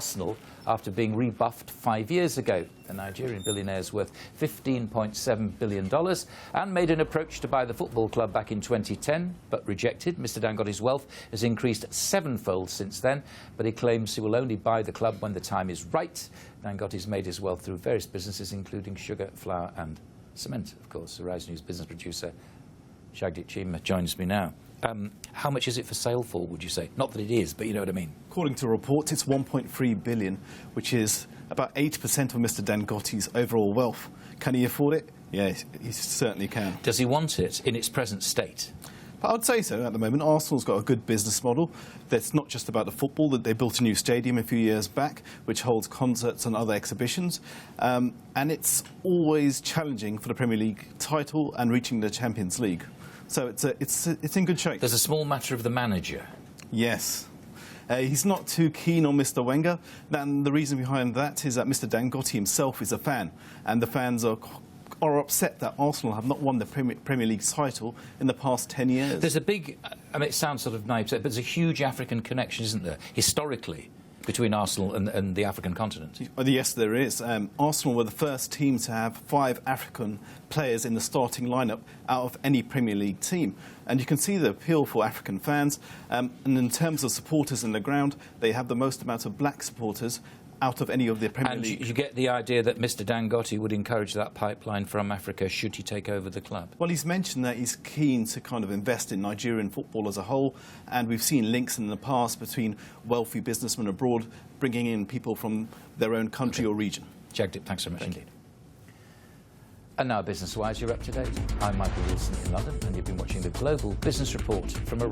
Arsenal after being rebuffed 5 years ago. The Nigerian billionaire is worth $15.7 billion and made an approach to buy the football club back in 2010, but rejected. Mr. Dangote's wealth has increased sevenfold since then, but he claims he will only buy the club when the time is right. Dangote's made his wealth through various businesses, including sugar, flour and cement, of course. Rise News business producer Jagdip Cheema joins me now. How much is it for sale for, would you say? Not that it is, but you know what I mean. According to reports, it's 1.3 billion, which is about 80% of Mr. Dangote's overall wealth. Can he afford it? Yeah, he certainly can. Does he want it in its present state? I would say so at the moment. Arsenal's got a good business model. That's not just about the football. That they built a new stadium a few years back, which holds concerts and other exhibitions. And it's always challenging for the Premier League title and reaching the Champions League. So it's in good shape. There's a small matter of the manager. Yes. He's not too keen on Mr. Wenger. And the reason behind that is that Mr. Dangote himself is a fan. And the fans are upset that Arsenal have not won the Premier League title in the past 10 years. There's a big, I mean, it sounds sort of naive, but there's a huge African connection, isn't there, historically, between Arsenal and the African continent? Yes, there is. Arsenal were the first team to have 5 African players in the starting lineup out of any Premier League team. And you can see the appeal for African fans. And in terms of supporters in the ground, they have the most amount of black supporters out of any of the Premier League. And you get the idea that Mr. Dangote would encourage that pipeline from Africa should he take over the club? Well, he's mentioned that he's keen to kind of invest in Nigerian football as a whole, and we've seen links in the past between wealthy businessmen abroad bringing in people from their own country or region. Jagdip, thanks so much indeed. And now, business-wise, you're up to date. I'm Michael Wilson in London, and you've been watching the Global Business Report from Arise.